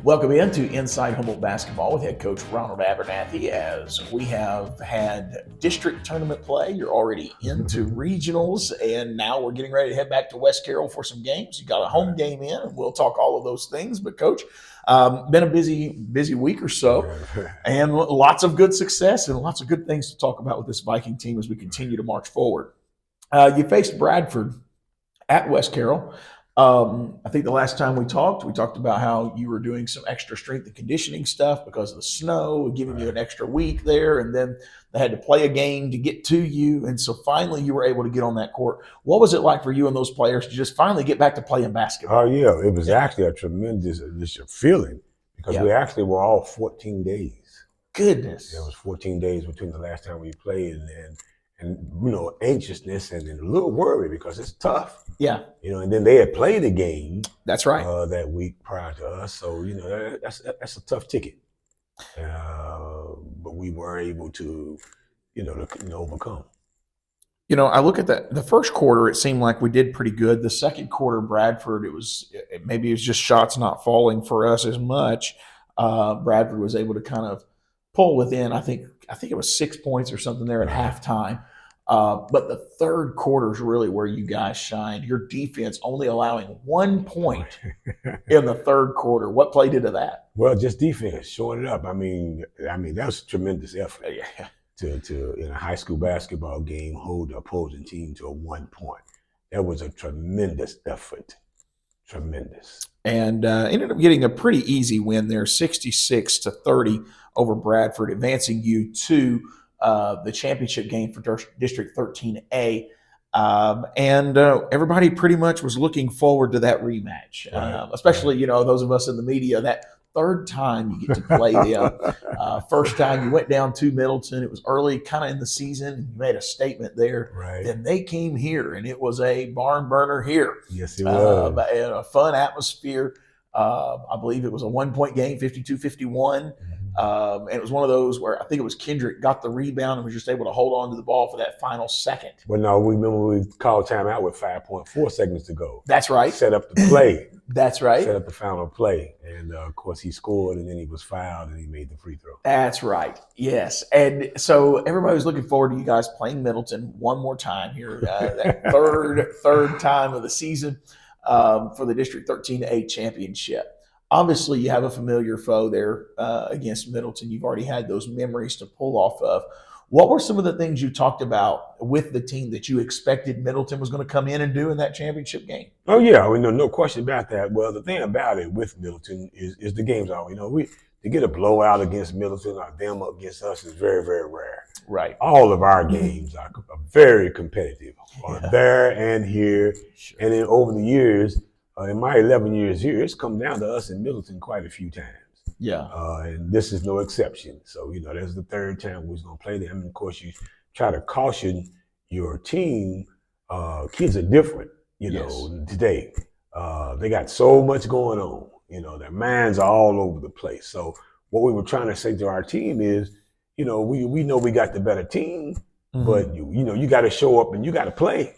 Welcome into Inside Humboldt Basketball with head coach Ronald Abernathy. As we have had district tournament play, you're already into regionals, and now we're getting ready to head back to West Carroll for some games. You got a home game in, and we'll talk all of those things. But Coach, been a busy week or so, and lots of good success and lots of good things to talk about with this Viking team as we continue to march forward. You faced Bradford at West Carroll. I think the last time we talked about how you were doing some extra strength and conditioning stuff because of the snow, giving you an extra week there, and then they had to play a game to get to you. And so finally you were able to get on that court. What was it like for you and those players to just finally get back to playing basketball? Oh, yeah. It was actually a tremendous feeling because we actually were all 14 days. Goodness. It was 14 days between the last time we played and anxiousness and a little worry because it's tough. Yeah. And then they had played a game. That's right. That week prior to us. So, that's a tough ticket. But we were able to, overcome. I look at that. The first quarter, it seemed like we did pretty good. The second quarter, Bradford, maybe it was just shots not falling for us as much. Bradford was able to kind of pull within, I think it was 6 points or something there at halftime. But the third quarter is really where you guys shined. Your defense only allowing 1 point in the third quarter. What played into that? Well, just defense, showing it up. I mean that was a tremendous effort. Yeah. To in a high school basketball game hold the opposing team to a 1 point. That was a tremendous effort. Tremendous. And ended up getting a pretty easy win there, 66-30 over Bradford, advancing you to the championship game for District 13A. And everybody pretty much was looking forward to that rematch, especially, those of us in the media. That third time you get to play them. First time you went down to Middleton. It was early kind of in the season. You made a statement there. Right. Then they came here, and it was a barn burner here. Yes, it was. And a fun atmosphere. I believe it was a 1 point game, 52-51. And it was one of those where I think it was Kendrick got the rebound and was just able to hold on to the ball for that final second. Well, no, we remember we called timeout with 5.4 seconds to go. That's right. Set up the play. That's right. Set up the final play. And, of course, he scored, and then he was fouled, and he made the free throw. That's right. Yes. And so everybody was looking forward to you guys playing Middleton one more time here, that third time of the season for the District 13A championship. Obviously, you have a familiar foe there against Middleton. You've already had those memories to pull off of. What were some of the things you talked about with the team that you expected Middleton was going to come in and do in that championship game? Oh, yeah. No question about that. Well, the thing about it with Middleton is the games are, to get a blowout against Middleton or them against us is very, very rare. Right. All of our games are very competitive there and here. Sure. And then over the years, in my 11 years here, it's come down to us in Middleton quite a few times. Yeah. And this is no exception. So, that's the third time we're going to play them. And, of course, you try to caution your team. Kids are different, today. They got so much going on. Their minds are all over the place. So what we were trying to say to our team is, we know we got the better team, but, you got to show up and you got to play.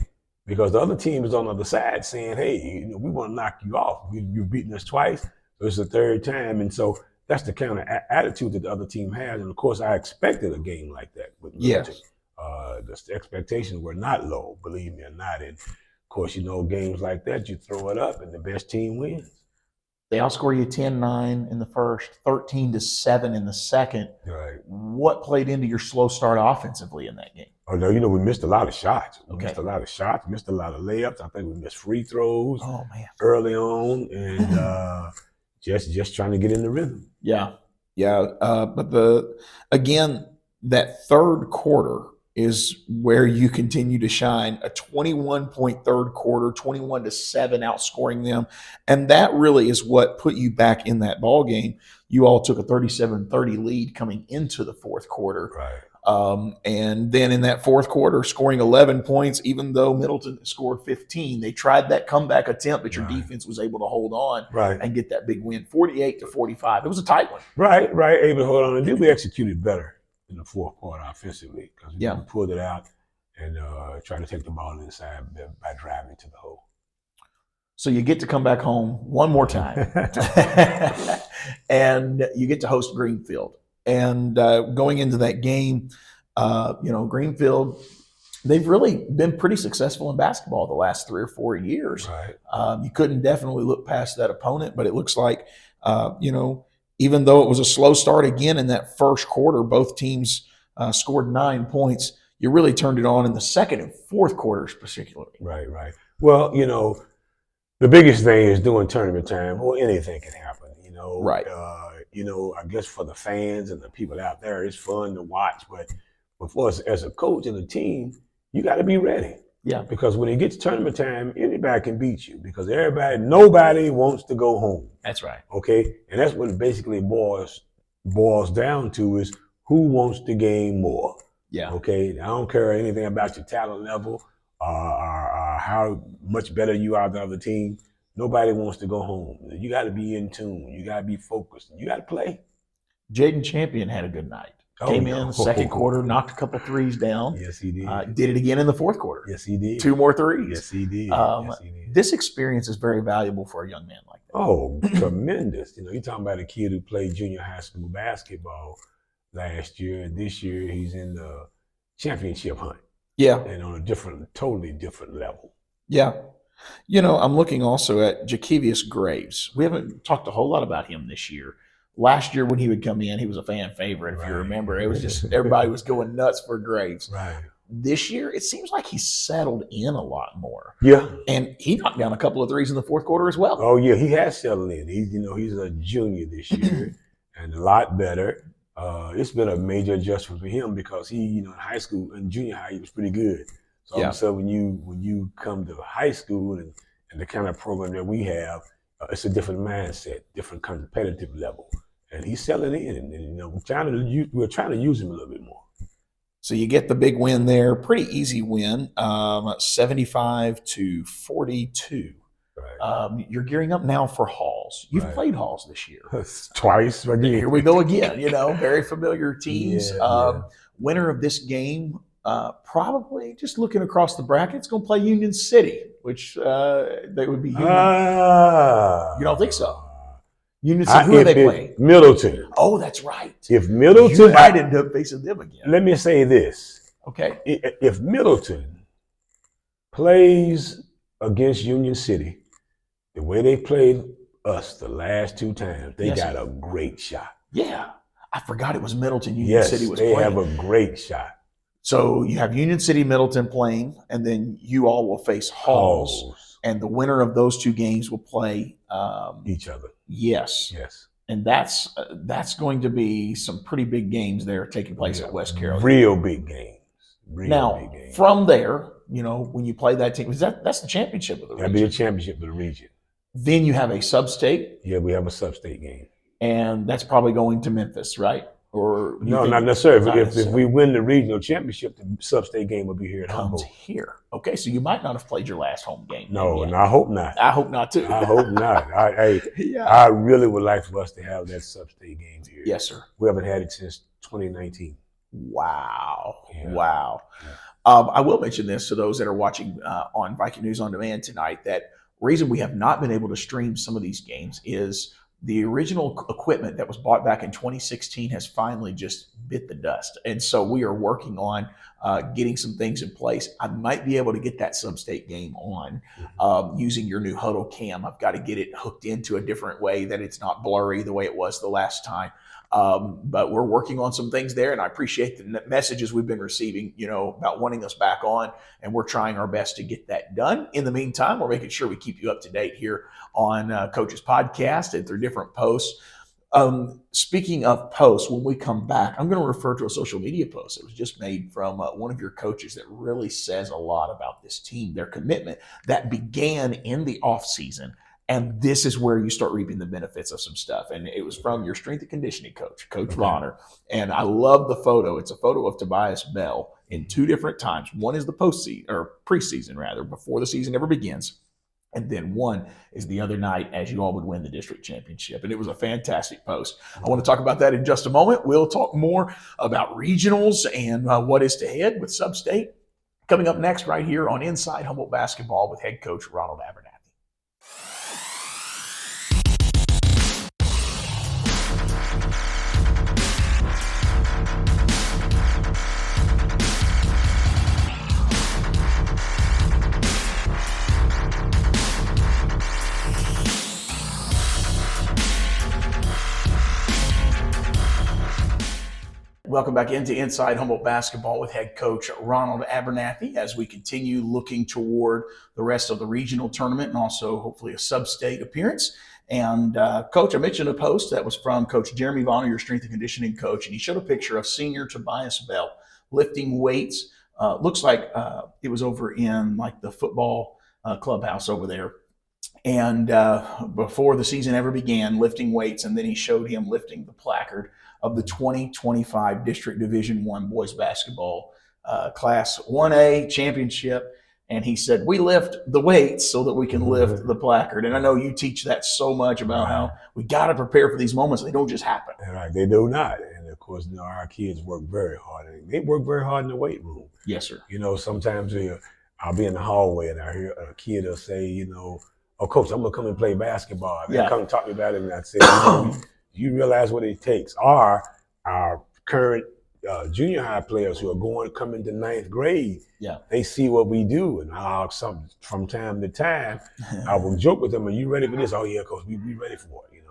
Because the other team is on the other side saying, hey, we want to knock you off. You've beaten us twice. So it's the third time. And so that's the kind of attitude that the other team has. And, of course, I expected a game like that with Middleton. Yes. The expectations were not low, believe me or not. And, of course, games like that, you throw it up and the best team wins. They outscore you 10-9 in the first, 13-7 in the second. Right. What played into your slow start offensively in that game? Oh, no, we missed a lot of shots. Missed a lot of layups. I think we missed free throws early on and just trying to get in the rhythm. Yeah. But that third quarter is where you continue to shine. A 21-point third quarter, 21-7 outscoring them. And that really is what put you back in that ball game. You all took a 37-30 lead coming into the fourth quarter. Right. And then in that fourth quarter, scoring 11 points, even though Middleton scored 15. They tried that comeback attempt, but your defense was able to hold on and get that big win, 48-45. It was a tight one. Right, able to hold on. And then we executed better in the fourth quarter offensively because we pulled it out and tried to take the ball inside by driving to the hole. So you get to come back home one more time. and you get to host Greenfield. And going into that game, Greenfield, they've really been pretty successful in basketball the last 3 or 4 years. Right. You couldn't definitely look past that opponent, but it looks like, even though it was a slow start again in that first quarter, both teams scored 9 points. You really turned it on in the second and fourth quarters, particularly. Right. Well, the biggest thing is during tournament time. Well, anything can happen. Right. I guess for the fans and the people out there, it's fun to watch. But for us as a coach and a team, you got to be ready. Yeah. Because when it gets tournament time, anybody can beat you. Because nobody wants to go home. That's right. Okay, and that's what it basically boils down to is who wants to gain more. Yeah. Okay, I don't care anything about your talent level or how much better you are than the other team. Nobody wants to go home. You got to be in tune. You got to be focused. You got to play. Jaden Champion had a good night. Came in second quarter, knocked a couple threes down. Yes, he did. Did it again in the fourth quarter. Yes, he did. 2 more threes. Yes, he did. This experience is very valuable for a young man like that. Oh, tremendous. You're talking about a kid who played junior high school basketball last year, and this year he's in the championship hunt. Yeah. And on a totally different level. Yeah. I'm looking also at Jakevius Graves. We haven't talked a whole lot about him this year. Last year when he would come in, he was a fan favorite. If you remember, it was just everybody was going nuts for Graves. Right. This year, it seems like he's settled in a lot more. Yeah. And he knocked down a couple of threes in the fourth quarter as well. Oh, yeah, he has settled in. He's a junior this year and a lot better. It's been a major adjustment for him because he, in high school and junior high, he was pretty good. So all of a sudden, when you come to high school and the kind of program that we have, it's a different mindset, different competitive level. And he's selling in, and we're trying to use him a little bit more. So you get the big win there, pretty easy win, 75-42. Right. You're gearing up now for Halls. You've played Halls this year twice. Again. Here we go again. Very familiar teams. Winner of this game, probably just looking across the bracket, it's going to play Union City, which they would be. You don't think so? Union City, who are they playing? Middleton. Oh, that's right. If Middleton, you might end up facing them again. Let me say this. Okay. If Middleton plays against Union City the way they played us the last 2 times, they got a great shot. Yeah. I forgot it was Middleton. Union City was playing. They have a great shot. So you have Union City, Middleton playing, and then you all will face Halls. And the winner of those 2 games will play each other. Yes. And that's going to be some pretty big games there taking place at West Carroll. Real big games. From there, when you play that team, that's the championship of the region. That'd be a championship of the region. Then you have a sub-state. Yeah, we have a sub-state game. And that's probably going to Memphis, right? Or no, not necessarily. If we win the regional championship, the sub-state game will be here at Humboldt. Here. Okay, so you might not have played your last home game. No, and I hope not. I hope not, too. I hope not. I really would like for us to have that sub-state game here. Yes, sir. We haven't had it since 2019. Wow. Yeah. Wow. Yeah. I will mention this to those that are watching on Viking News On Demand tonight, that reason we have not been able to stream some of these games is the original equipment that was bought back in 2016 has finally just bit the dust. And so we are working on getting some things in place. I might be able to get that sub-state game on using your new Huddle Cam. I've got to get it hooked into a different way that it's not blurry the way it was the last time. But we're working on some things there, and I appreciate the messages we've been receiving, about wanting us back on, and we're trying our best to get that done. In the meantime, we're making sure we keep you up to date here on Coach's Podcast and through different posts. Speaking of posts, when we come back, I'm going to refer to a social media post that was just made from one of your coaches that really says a lot about this team, their commitment that began in the off season. And this is where you start reaping the benefits of some stuff. And it was from your strength and conditioning coach, Coach Vonner. And I love the photo. It's a photo of Tobias Bell in 2 different times. One is the postseason, or preseason rather, before the season ever begins. And then one is the other night as you all would win the district championship. And it was a fantastic post. I want to talk about that in just a moment. We'll talk more about regionals and what is to head with Sub-State coming up next right here on Inside Humboldt Basketball with head coach Ronald Abernathy. Welcome back into Inside Humboldt Basketball with head coach Ronald Abernathy as we continue looking toward the rest of the regional tournament and also hopefully a sub-state appearance. And Coach, I mentioned a post that was from Coach Jeremy Bonner, your strength and conditioning coach, and he showed a picture of senior Tobias Bell lifting weights. Looks like it was over in like the football clubhouse over there. And before the season ever began, lifting weights, and then he showed him lifting the placard of the 2025 District Division I boys basketball Class 1A championship. And he said, we lift the weights so that we can lift the placard. And I know you teach that so much about how we got to prepare for these moments. They don't just happen. Right, they do not. And of course, our kids work very hard. And they work very hard in the weight room. Yes, sir. Sometimes I'll be in the hallway and I hear a kid will say, oh, coach, I'm going to come and play basketball. They'll come talk to me about it. And I say, you realize what it takes. Our current junior high players who are coming to ninth grade, they see what we do. And from time to time, I will joke with them, are you ready for this? Oh, yeah, coach, we ready for it.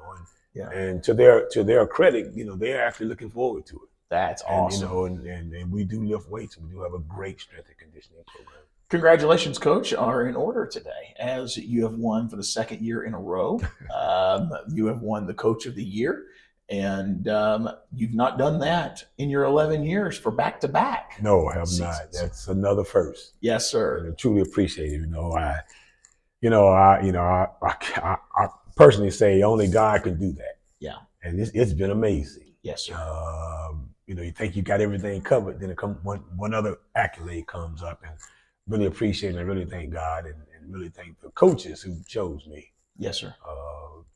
And to their credit, they're actually looking forward to it. That's awesome. And we do lift weights. We do have a great strength and conditioning program. Congratulations, Coach, are in order today as you have won for the second year in a row. You have won the Coach of the Year, and you've not done that in your 11 years for back-to-back. No, I have seasons. not. That's another first. Yes, sir. And I truly appreciate it. I personally say only God can do that. Yeah. And it's been amazing. Yes, sir. You think you got everything covered, then one other accolade comes up, and really appreciate it. I really thank God and really thank the coaches who chose me. Yes, sir.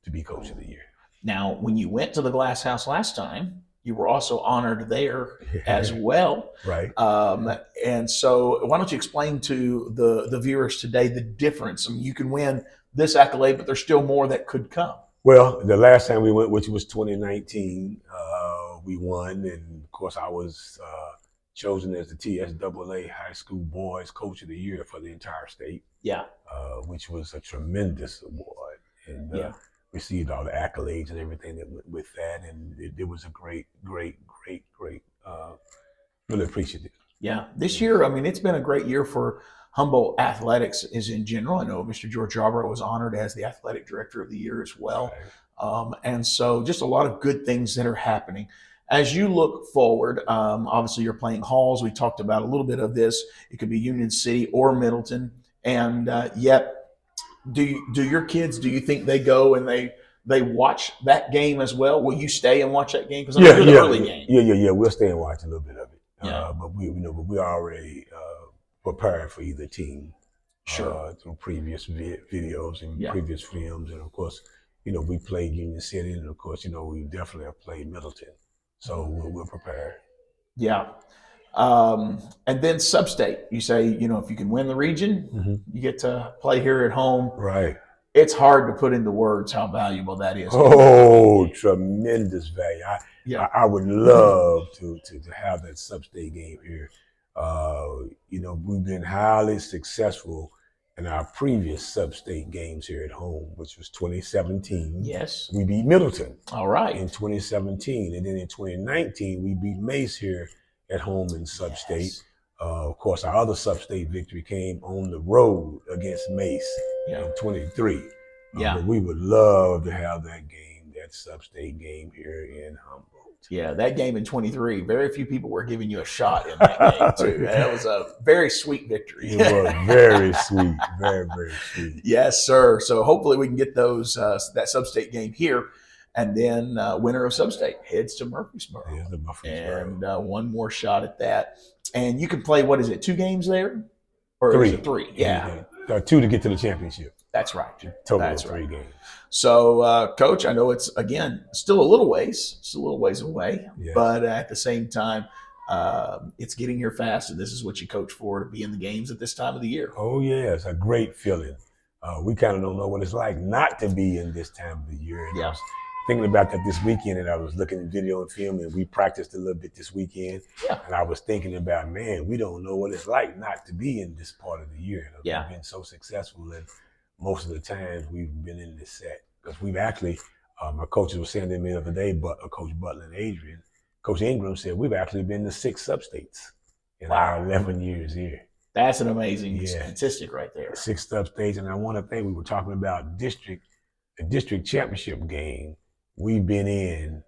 To be Coach of the Year. Now, when you went to the Glass House last time, you were also honored there as well. Right. And so why don't you explain to the viewers today the difference? I mean, you can win this accolade, but there's still more that could come. Well, the last time we went, which was 2019, we won. And of course, I was chosen as the TSAA High School Boys Coach of the Year for the entire state. Yeah. Which was a tremendous award. And received all the accolades and everything that went with that. And it was a great, really appreciative. Yeah. This year, I mean, it's been a great year for Humboldt athletics is in general. I know Mr. George Yarbrough was honored as the Athletic Director of the Year as well. Right. And so just a lot of good things that are happening. As you look forward, obviously you're playing halls. We talked about a little bit of this. It could be Union City or Middleton. And yet, do your kids, do you think they go and they watch that game as well? Will you stay and watch that game? Because you're the early game. Yeah. We'll stay and watch a little bit of it. But we're already prepared for either team. Sure. Through previous videos and previous films, and of course, we played Union City, and of course, we definitely have played Middleton, so we're prepared. Yeah. And then sub-state, you say, if you can win the region, you get to play here at home. Right. It's hard to put into words how valuable that is. Oh, tremendous value. I would love to have that sub-state game here. We've been highly successful in our previous sub-state games here at home, which was 2017. Yes. We beat Middleton. All right. In 2017. And then in 2019, we beat Mace here at home in sub-state. Yes. Of course, our other sub-state victory came on the road against Mace in 23. But we would love to have that game, that sub-state game here in Humboldt. Yeah, that game in 23, very few people were giving you a shot in that game, too. That was a very sweet victory. It was very sweet, very, very sweet. Yes, sir. So hopefully we can get those that sub-state game here. And then winner of sub-state heads to Murfreesboro. Yeah, the Murfreesboro. And one more shot at that. And you can play, 2 games there? Or three. Is it 3? Yeah. 2 to get to the championship. That's right. Total of 3 games. So, Coach, I know it's, again, still a little ways away. Yeah. But at the same time, it's getting here fast, and this is what you coach for, to be in the games at this time of the year. Oh, yeah. It's a great feeling. We kind of don't know what it's like not to be in this time of the year. And I was thinking about that this weekend, and I was looking at video and film, and we practiced a little bit this weekend. Yeah. And I was thinking about, man, we don't know what it's like not to be in this part of the year. We've been so successful, and most of the times we've been in this set. Because we've actually, my coaches were saying to me the other day, but Coach Butler and Adrian, Coach Ingram said we've actually been to 6 sub-states in Wow. our 11 years here. That's an amazing Yeah. statistic right there. 6 sub-states, and I want to think we were talking about the district championship game. We've been in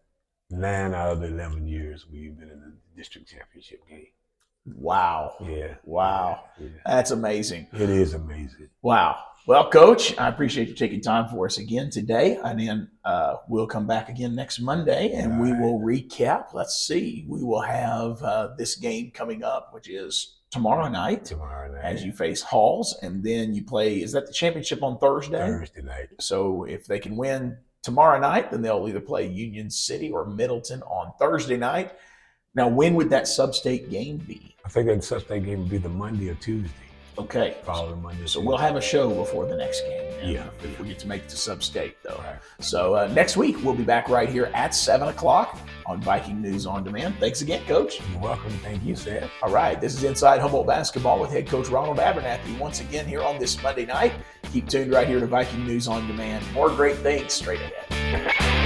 9 out of the 11 years. We've been in the district championship game. Wow. Yeah. Wow. Yeah. That's amazing. It is amazing. Wow. Well, Coach, I appreciate you taking time for us again today. And then we'll come back again next Monday and we will recap. Let's see. We will have this game coming up, which is tomorrow night as you face Halls. And then you play, is that the championship on Thursday? Thursday night. So if they can win tomorrow night, then they'll either play Union City or Middleton on Thursday night. Now, when would that sub-state game be? I think that sub-state game would be the Monday or Tuesday. Okay. Following Monday. So we'll have a show before the next game. Yeah. If we get to make it to sub-state, though. Right. So next week, we'll be back right here at 7 o'clock on Viking News On Demand. Thanks again, Coach. You're welcome. Thank you, Seth. All right. This is Inside Humboldt Basketball with head coach Ronald Abernathy once again here on this Monday night. Keep tuned right here to Viking News On Demand. More great things straight ahead.